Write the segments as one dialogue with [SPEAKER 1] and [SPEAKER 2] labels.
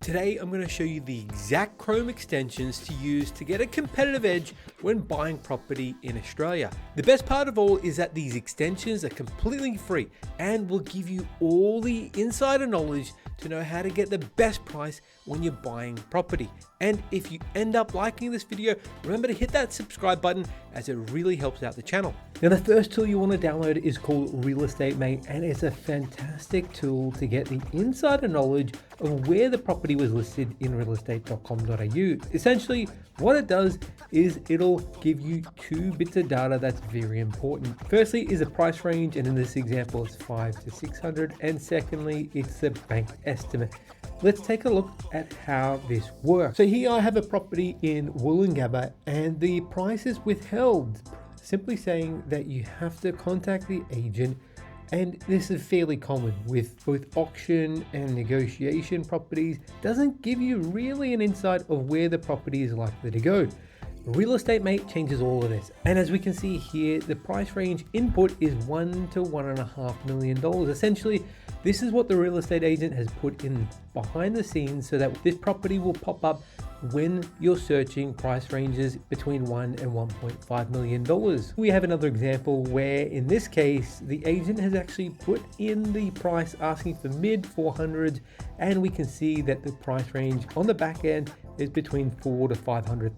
[SPEAKER 1] Today I'm going to show you the exact Chrome extensions to use to get a competitive edge when buying property in Australia. The best part of all is that these extensions are completely free and will give you all the insider knowledge to know how to get the best price when you're buying property. And if you end up liking this video, remember to hit that subscribe button as it really helps out the channel. Now the first tool you want to download is called Real Estate Mate, and it's a fantastic tool to get the insider knowledge of where the property was listed in realestate.com.au. Essentially, what it does is it'll give you two bits of data that's very important. Firstly is a price range, and in this example it's 5 to 600, and secondly it's the bank estimate. Let's take a look at how this works. So here I have a property in Woolloongabba and the price is withheld, simply saying that you have to contact the agent. And this is fairly common with both auction and negotiation properties. Doesn't give you really an insight of where the property is likely to go. Real Estate Mate changes all of this. And as we can see here, the price range input is $1 to $1.5 million. Essentially, this is what the real estate agent has put in behind the scenes so that this property will pop up when you're searching price ranges between $1 and $1.5 million. We have another example where in this case, the agent has actually put in the price asking for mid 400s, and we can see that the price range on the back end is between $400,000 to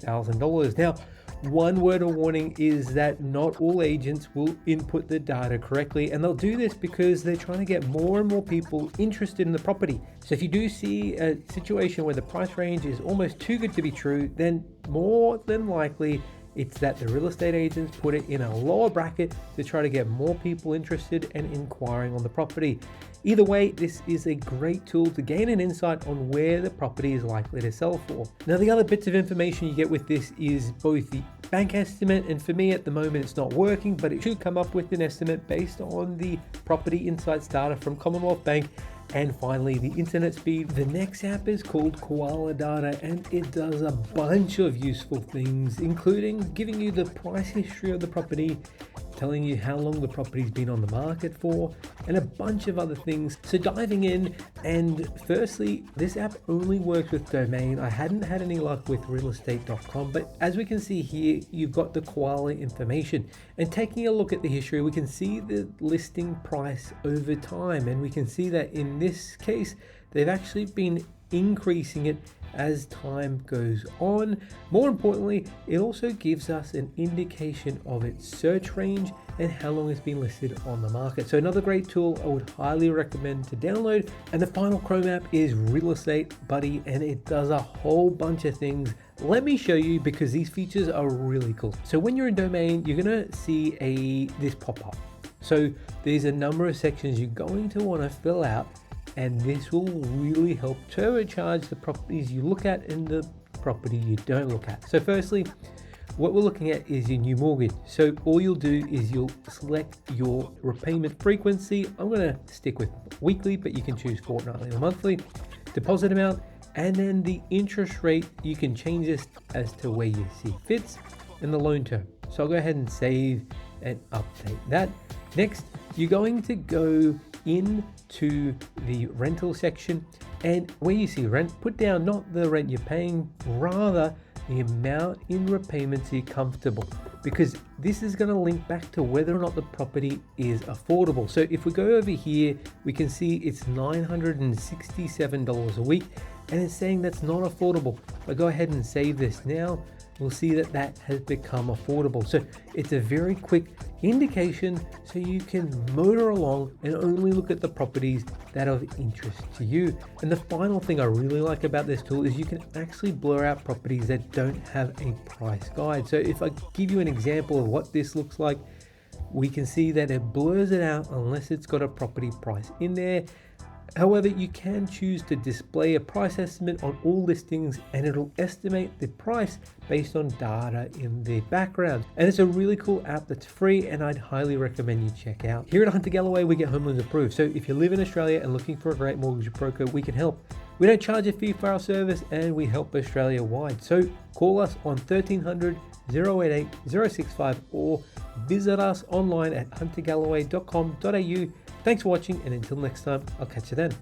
[SPEAKER 1] $500,000. Now, one word of warning is that not all agents will input the data correctly, and they'll do this because they're trying to get more and more people interested in the property. So if you do see a situation where the price range is almost too good to be true, then more than likely it's that the real estate agents put it in a lower bracket to try to get more people interested and inquiring on the property. Either way, this is a great tool to gain an insight on where the property is likely to sell for. Now, the other bits of information you get with this is both the bank estimate, and for me at the moment it's not working, but it should come up with an estimate based on the property insights data from Commonwealth Bank. And finally, the internet speed. The next app is called Koala Data, and it does a bunch of useful things, including giving you the price history of the property, telling you how long the property's been on the market for, and a bunch of other things. So diving in, and firstly, this app only works with domain. I hadn't had any luck with realestate.com, but as we can see here, you've got the Koala information. And taking a look at the history, we can see the listing price over time, and we can see that in this case, they've actually been increasing it as time goes on. More importantly, it also gives us an indication of its search range and how long it's been listed on the market. So another great tool I would highly recommend to download. And the final Chrome app is Real Estate Buddy, and it does a whole bunch of things. Let me show you, because these features are really cool. So when you're in domain, you're gonna see this pop up. So there's a number of sections you're going to want to fill out, and this will really help turbocharge the properties you look at and the property you don't look at. So firstly, what we're looking at is your new mortgage. So all you'll do is you'll select your repayment frequency. I'm going to stick with weekly, but you can choose fortnightly or monthly. Deposit amount, and then the interest rate. You can change this as to where you see fits, and the loan term. So I'll go ahead and save and update that. Next, you're going to go into the rental section, and where you see rent, put down not the rent you're paying, rather the amount in repayments you're comfortable, because this is going to link back to whether or not the property is affordable. So if we go over here, we can see it's $967 a week, and it's saying that's not affordable. If I go ahead and save this now, we'll see that that has become affordable. So it's a very quick indication so you can motor along and only look at the properties that are of interest to you. And the final thing I really like about this tool is you can actually blur out properties that don't have a price guide. So if I give you an example of what this looks like, we can see that it blurs it out unless it's got a property price in there. However, you can choose to display a price estimate on all listings, and it'll estimate the price based on data in the background. And it's a really cool app that's free, and I'd highly recommend you check out. Here at Hunter Galloway, we get home loans approved. So if you live in Australia and looking for a great mortgage broker, we can help. We don't charge a fee for our service, and we help Australia wide. So call us on 1300 088 065 or visit us online at huntergalloway.com.au. Thanks for watching, and until next time, I'll catch you then.